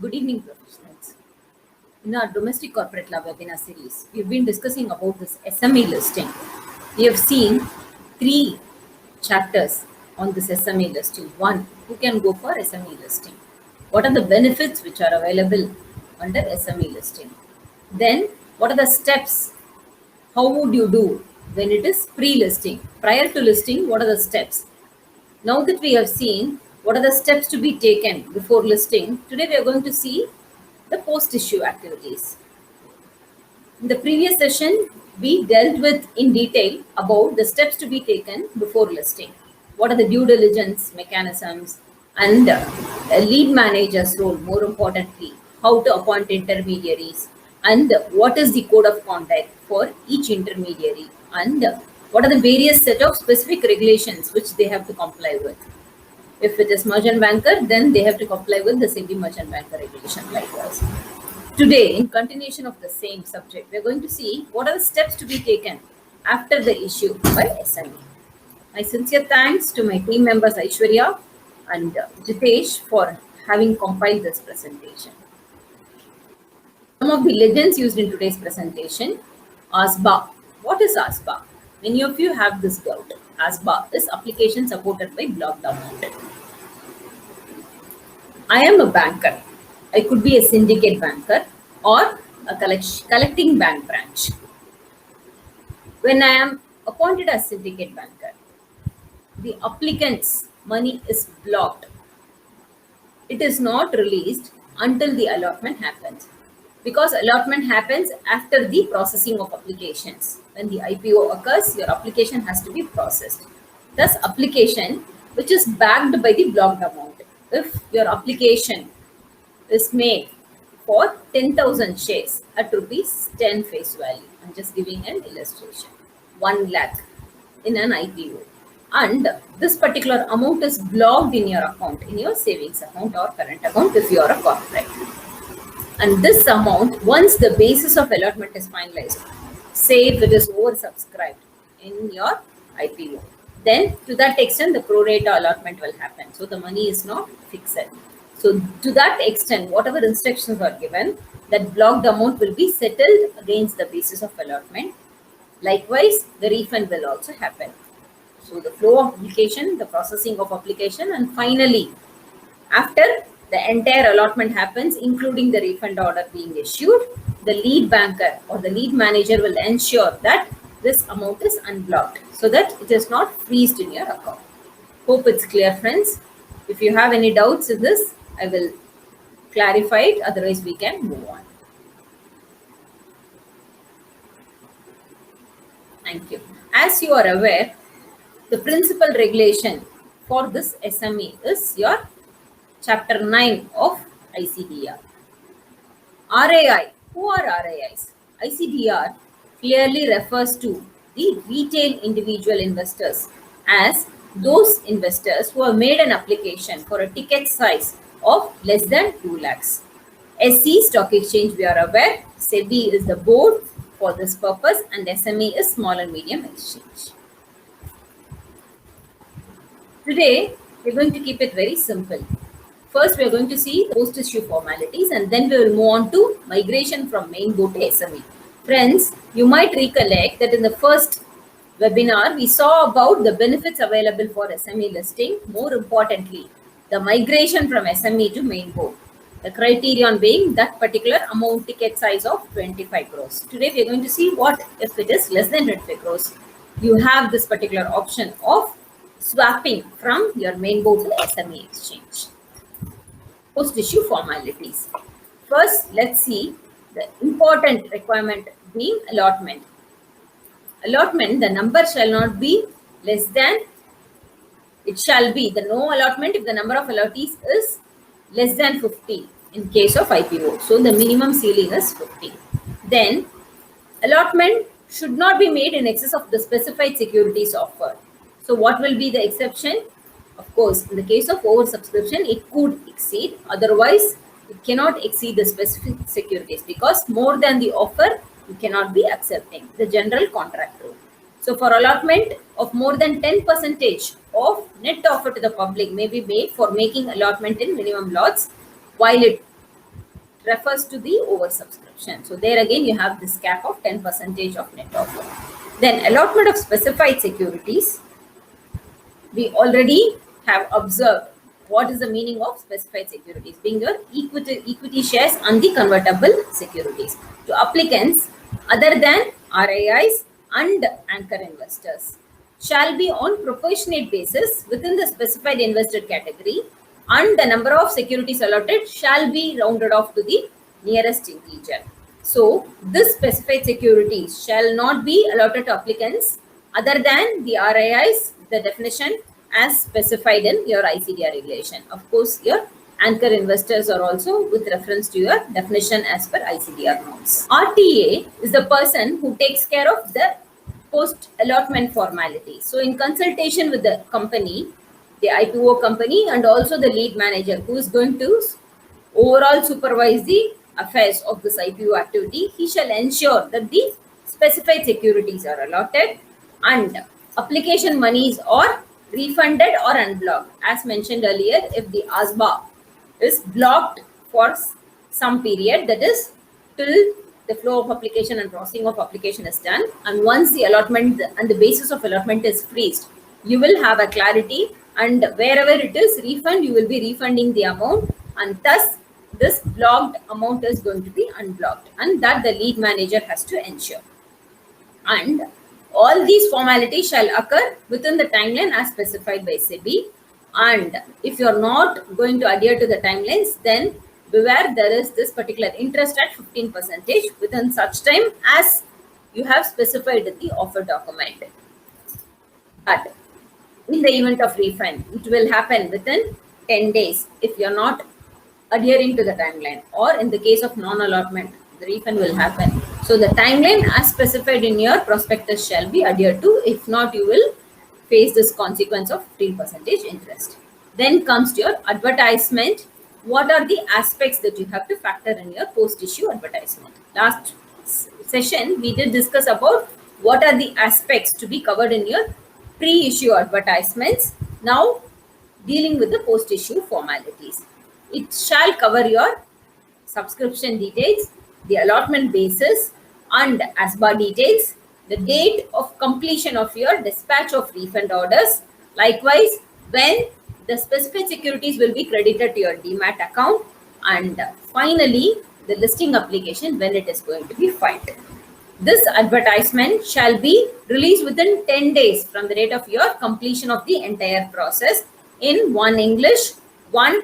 Good evening, professionals. In our domestic corporate law webinar series, we've been discussing about this SME listing. We have seen three chapters on this SME listing. One, who can go for SME listing? What are the benefits which are available under SME listing? Then, what are the steps? How would you do when it is pre-listing? Prior to listing, what are the steps? Now that we have seen what are the steps to be taken before listing, today we are going to see the post-issue activities. In the previous session, we dealt with in detail about the steps to be taken before listing. What are the due diligence mechanisms and a lead manager's role, more importantly, how to appoint intermediaries, and what is the code of conduct for each intermediary, and what are the various set of specific regulations which they have to comply with. If it is merchant banker, then they have to comply with the SEBI merchant banker regulation likewise. Today, in continuation of the same subject, we are going to see what are the steps to be taken after the issue by SME. My sincere thanks to my team members Aishwarya and Jitesh for having compiled this presentation. Some of the legends used in today's presentation. ASBA. What is ASBA? Many of you have this doubt. ASBA is application supported by block document. I am a banker. I could be a syndicate banker or a collecting bank branch. When I am appointed as syndicate banker, the applicant's money is blocked. It is not released until the allotment happens. Because allotment happens after the processing of applications. When the IPO occurs, your application has to be processed. Thus, application which is backed by the blocked amount. If your application is made for 10,000 shares at rupees 10 face value, I'm just giving an illustration, 1 lakh in an IPO. And this particular amount is blocked in your account, in your savings account or current account if you are a corporate. And this amount, once the basis of allotment is finalized, say if it is oversubscribed in your IPO, then to that extent the pro rata allotment will happen. So the money is not fixed. So to that extent, whatever instructions are given, that blocked amount will be settled against the basis of allotment. Likewise, the refund will also happen. So the flow of application, the processing of application, and finally, after the entire allotment happens, including the refund order being issued, the lead banker or the lead manager will ensure that this amount is unblocked so that it is not freezed in your account. Hope it's clear, friends. If you have any doubts in this, I will clarify it. Otherwise, we can move on. Thank you. As you are aware, the principal regulation for this SME is your Chapter 9 of ICDR. RAI. Who are RAIs? ICDR clearly refers to the retail individual investors as those investors who have made an application for a ticket size of less than 2 lakhs. SC Stock Exchange, we are aware, SEBI is the board for this purpose, and SME is small and medium exchange. Today, we're going to keep it very simple. First, we are going to see post-issue formalities, and then we will move on to migration from main board to SME. Friends, you might recollect that in the first webinar, we saw about the benefits available for SME listing. More importantly, the migration from SME to main board. The criterion being that particular amount ticket size of 25 crores. Today, we are going to see what if it is less than 25 crores. You have this particular option of swapping from your main board to SME exchange. Post-issue formalities. First, let's see the important requirement being allotment. Allotment, the number shall not be less than, it shall be the no allotment if the number of allottees is less than 50 in case of IPO. So the minimum ceiling is 50. Then, allotment should not be made in excess of the specified securities offered. So what will be the exception? Of course, in the case of oversubscription, it could exceed. Otherwise, it cannot exceed the specific securities because more than the offer, you cannot be accepting the general contract rule. So for allotment of more than 10% of net offer to the public may be made for making allotment in minimum lots, while it refers to the oversubscription. So there again you have this cap of 10% of net offer. Then allotment of specified securities. We already have observed what is the meaning of specified securities, being your equity shares and the convertible securities to applicants other than RIIs and anchor investors shall be on proportionate basis within the specified invested category, and the number of securities allotted shall be rounded off to the nearest integer. So this specified securities shall not be allotted to applicants other than the RIIs, the definition as specified in your ICDR regulation. Of course, your anchor investors are also with reference to your definition as per ICDR norms. RTA is the person who takes care of the post allotment formality. So in consultation with the company, the IPO company, and also the lead manager who is going to overall supervise the affairs of this IPO activity, he shall ensure that the specified securities are allotted and application monies are refunded or unblocked. As mentioned earlier, if the ASBA is blocked for some period, that is till the flow of application and processing of application is done, and once the allotment and the basis of allotment is freezed, you will have a clarity, and wherever it is refund, you will be refunding the amount, and thus this blocked amount is going to be unblocked, and that the lead manager has to ensure. And all these formalities shall occur within the timeline as specified by SEBI. And if you're not going to adhere to the timelines, then beware, there is this particular interest at 15% within such time as you have specified in the offer document. But in the event of refund, it will happen within 10 days if you're not adhering to the timeline, or in the case of non-allotment, the refund will happen. So the timeline as specified in your prospectus shall be adhered to. If not, you will face this consequence of 15% interest. Then comes to your advertisement. What are the aspects that you have to factor in your post-issue advertisement? Last session, we did discuss about what are the aspects to be covered in your pre-issue advertisements. Now, dealing with the post-issue formalities. It shall cover your subscription details, the allotment basis, and ASBA details, the date of completion of your dispatch of refund orders, likewise when the specified securities will be credited to your demat account, and finally the listing application when it is going to be filed. This advertisement shall be released within 10 days from the date of your completion of the entire process in one English, one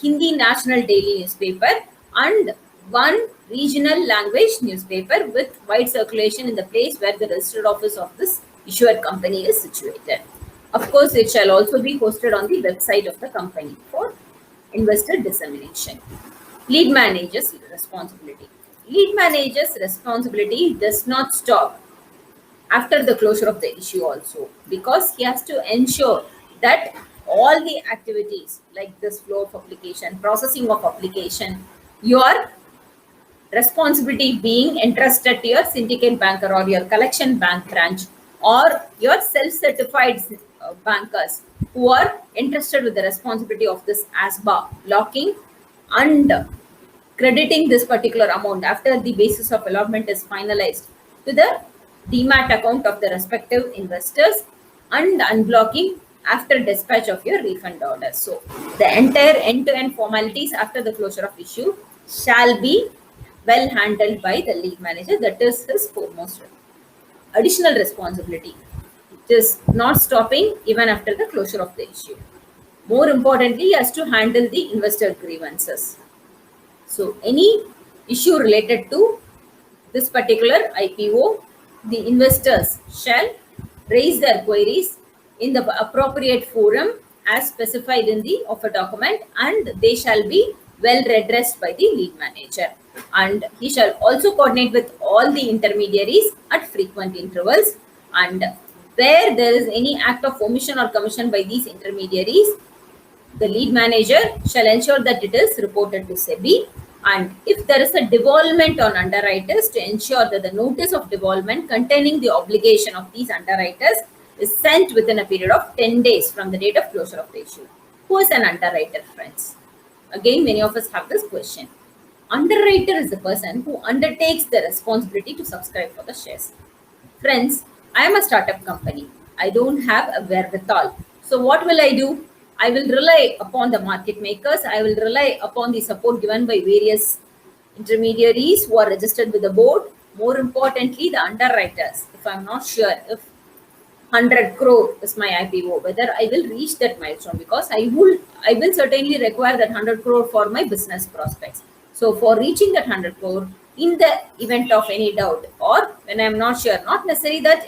Hindi national daily newspaper, and one regional language newspaper with wide circulation in the place where the registered office of this issuer company is situated. Of course, it shall also be hosted on the website of the company for investor dissemination. Lead manager's responsibility. Lead manager's responsibility does not stop after the closure of the issue also, because he has to ensure that all the activities like this flow of application, processing of application, your responsibility being entrusted to your syndicate banker or your collection bank branch or your self-certified bankers who are entrusted with the responsibility of this ASBA locking and crediting this particular amount after the basis of allotment is finalized to the demat account of the respective investors and unblocking after dispatch of your refund order. So the entire end-to-end formalities after the closure of issue shall be well handled by the lead manager. That is his foremost additional responsibility. It is not stopping even after the closure of the issue. More importantly, he has to handle the investor grievances. So any issue related to this particular IPO, the investors shall raise their queries in the appropriate forum as specified in the offer document, and they shall be well redressed by the lead manager. And he shall also coordinate with all the intermediaries at frequent intervals, and where there is any act of omission or commission by these intermediaries, the lead manager shall ensure that it is reported to SEBI. And if there is a devolvement on underwriters, to ensure that the notice of devolvement containing the obligation of these underwriters is sent within a period of 10 days from the date of closure of the issue. Who is an underwriter, friends? Again, many of us have this question. Underwriter is the person who undertakes the responsibility to subscribe for the shares. Friends, I am a startup company. I don't have a wherewithal. So, what will I do? I will rely upon the market makers. I will rely upon the support given by various intermediaries who are registered with the board. More importantly, the underwriters. If I'm not sure if 100 crore is my IPO, whether I will reach that milestone, because I will certainly require that 100 crore for my business prospects. So for reaching that 100 crore, in the event of any doubt, or when I'm not sure, not necessary that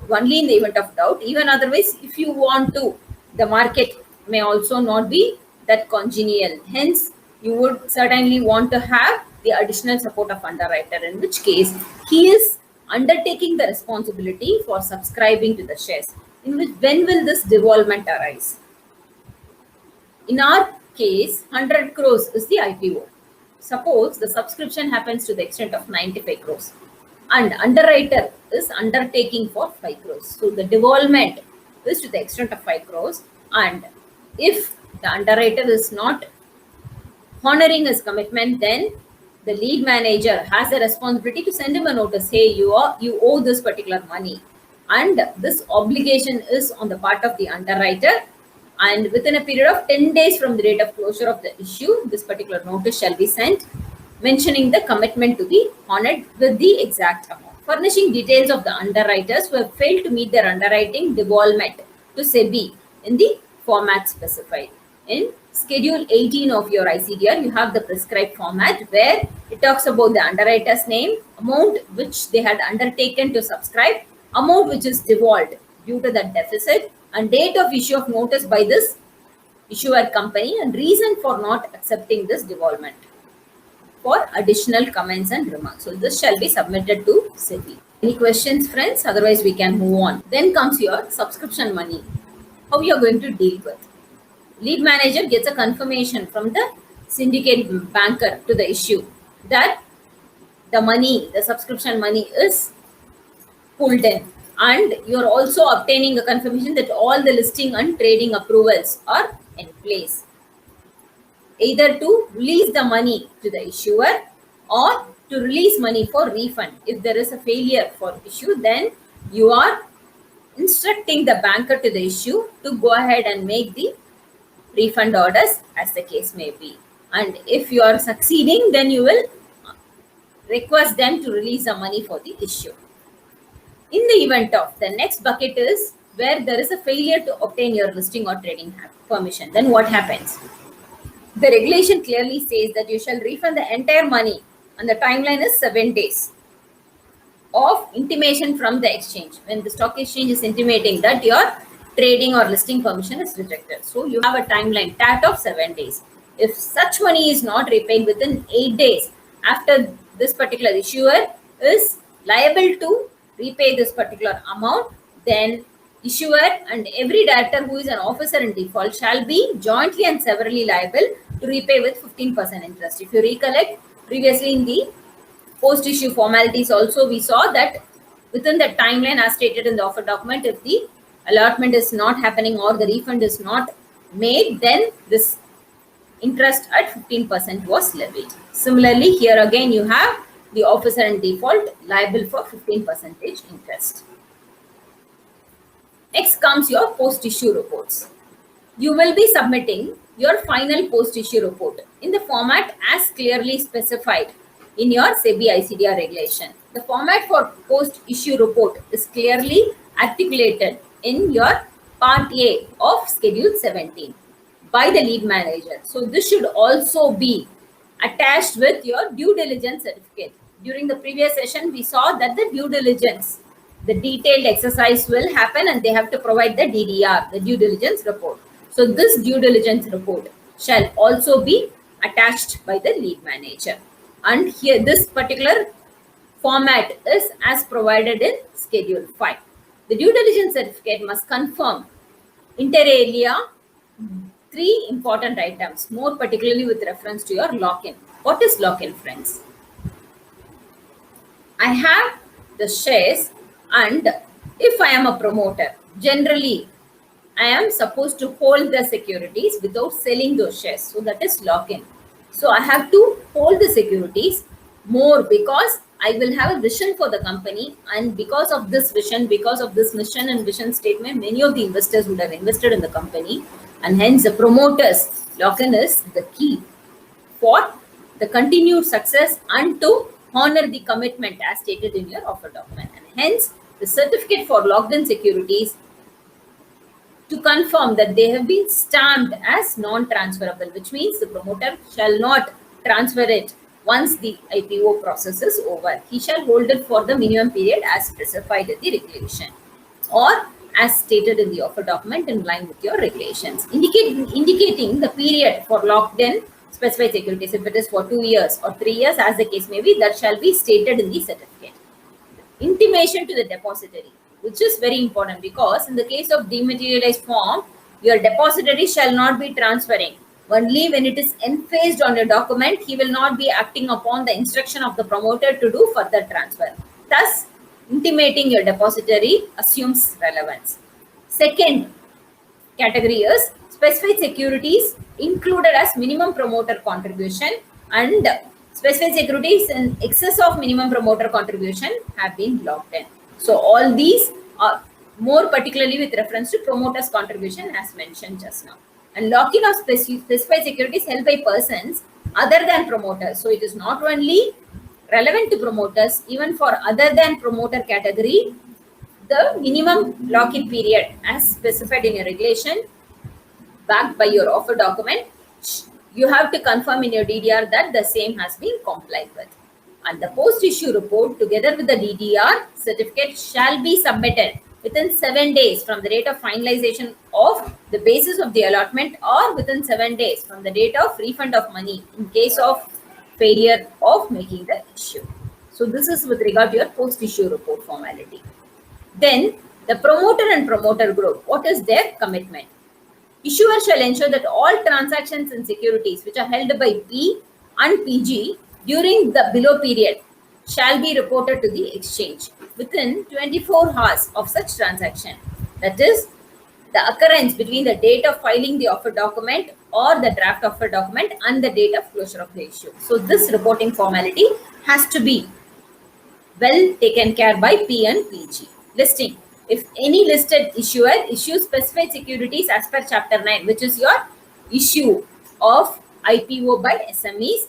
only in the event of doubt, even otherwise, if you want to, the market may also not be that congenial. Hence, you would certainly want to have the additional support of underwriter, in which case he is undertaking the responsibility for subscribing to the shares. In which, when will this devolvement arise? In our case, 100 crores is the IPO. Suppose the subscription happens to the extent of 95 crores and underwriter is undertaking for 5 crores. So the devolvement is to the extent of 5 crores, and if the underwriter is not honoring his commitment, then the lead manager has a responsibility to send him a notice. Hey, you owe this particular money, and this obligation is on the part of the underwriter. And within a period of 10 days from the date of closure of the issue, this particular notice shall be sent, mentioning the commitment to be honored with the exact amount, furnishing details of the underwriters who have failed to meet their underwriting devolvement to SEBI in the format specified. In Schedule 18 of your ICDR, you have the prescribed format where it talks about the underwriter's name, amount which they had undertaken to subscribe, amount which is devolved due to that deficit, and date of issue of notice by this issuer company, and reason for not accepting this devolvement, for additional comments and remarks. So this shall be submitted to SEBI. Any questions, friends? Otherwise, we can move on. Then comes your subscription money. How you are going to deal with? Lead manager gets a confirmation from the syndicate banker to the issue that the subscription money is pulled in, and you're also obtaining a confirmation that all the listing and trading approvals are in place, either to release the money to the issuer or to release money for refund. If there is a failure for issue, then you are instructing the banker to the issue to go ahead and make the refund orders as the case may be. And if you are succeeding, then you will request them to release the money for the issue. In the event of, the next bucket is where there is a failure to obtain your listing or trading permission, then what happens? The regulation clearly says that you shall refund the entire money, and the timeline is 7 days of intimation from the exchange, when the stock exchange is intimating that your trading or listing permission is rejected. So you have a timeline TAT of 7 days. If such money is not repaid within 8 days after this particular issuer is liable to repay this particular amount, then issuer and every director who is an officer in default shall be jointly and severally liable to repay with 15% interest. If you recollect, previously in the post-issue formalities also, we saw that within the timeline as stated in the offer document, if the allotment is not happening or the refund is not made, then this interest at 15% was levied. Similarly, here again you have the officer in default liable for 15% interest. Next comes your post-issue reports. You will be submitting your final post-issue report in the format as clearly specified in your SEBI ICDR regulation. The format for post-issue report is clearly articulated in your Part A of Schedule 17 by the lead manager. So this should also be attached with your due diligence certificate. During the previous session, we saw that the due diligence, the detailed exercise will happen, and they have to provide the DDR, the due diligence report. So this due diligence report shall also be attached by the lead manager. And here this particular format is as provided in Schedule 5. The due diligence certificate must confirm inter alia 3 important items, more particularly with reference to your lock-in. What is lock-in, friends? I have the shares, and if I am a promoter, generally I am supposed to hold the securities without selling those shares. So that is lock-in. So I have to hold the securities more because I will have a vision for the company, and because of this vision, because of this mission and vision statement, many of the investors would have invested in the company, and hence the promoters lock-in is the key for the continued success and to honor the commitment as stated in your offer document. And hence, the certificate for locked-in securities to confirm that they have been stamped as non-transferable, which means the promoter shall not transfer it once the IPO process is over. He shall hold it for the minimum period as specified in the regulation or as stated in the offer document in line with your regulations, indicating the period for locked in specified securities. If it is for 2 years or 3 years, as the case may be, that shall be stated in the certificate. Intimation to the depository, which is very important, because in the case of dematerialized form, your depository shall not be transferring. Only when it is emphasized on a document, he will not be acting upon the instruction of the promoter to do further transfer. Thus, intimating your depository assumes relevance. Second category is specified securities included as minimum promoter contribution, and specified securities in excess of minimum promoter contribution have been locked in. So all these are more particularly with reference to promoters contribution as mentioned just now. And lock-in of specified securities held by persons other than promoters. So it is not only relevant to promoters, even for other than promoter category, the minimum lock-in period as specified in your regulation backed by your offer document, you have to confirm in your DDR that the same has been complied with. And the post-issue report together with the DDR certificate shall be submitted within 7 days from the date of finalization of the basis of the allotment, or within 7 days from the date of refund of money in case of failure of making the issue. So this is with regard to your post-issue report formality. Then the promoter and promoter group, what is their commitment? Issuer shall ensure that all transactions in securities which are held by P and PG during the below period shall be reported to the exchange within 24 hours of such transaction. That is, the occurrence between the date of filing the offer document or the draft offer document and the date of closure of the issue. So this reporting formality has to be well taken care by P and PG. Listing. If any listed issuer issues specified securities as per Chapter 9, which is your issue of IPO by SMEs,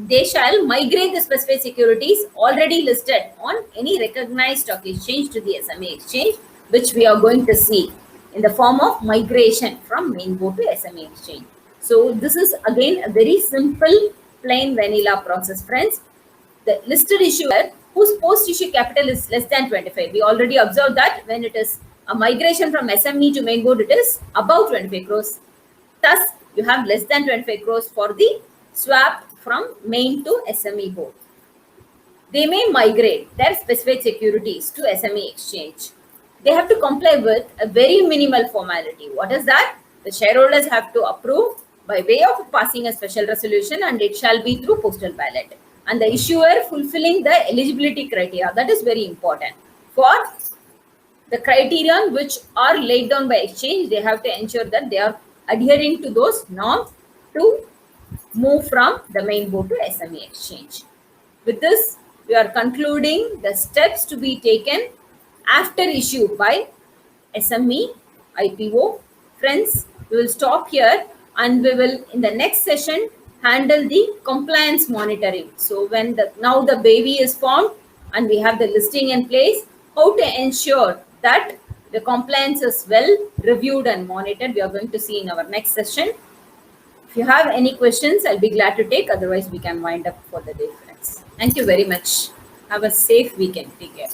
they shall migrate the specified securities already listed on any recognized stock exchange to the SME exchange, which we are going to see in the form of migration from main board to SME exchange. So this is again a very simple, plain vanilla process, friends. The listed issuer whose post-issue capital is less than 25. We already observed that when it is a migration from SME to main board, it is above 25 crores. Thus, you have less than 25 crores for the swap from main to SME board. They may migrate their specified securities to SME exchange. They have to comply with a very minimal formality. What is that? The shareholders have to approve by way of passing a special resolution, and it shall be through postal ballot. And the issuer fulfilling the eligibility criteria, that is very important. For the criterion which are laid down by exchange, they have to ensure that they are adhering to those norms to move from the main board to SME exchange. With this, we are concluding the steps to be taken after issue by SME IPO. Friends, we will stop here, and we will in the next session handle the compliance monitoring. So when now the baby is formed and we have the listing in place, how to ensure that the compliance is well reviewed and monitored, we are going to see in our next session. If you have any questions, I'll be glad to take. Otherwise, we can wind up for the day, friends. Thank you very much. Have a safe weekend. Take care.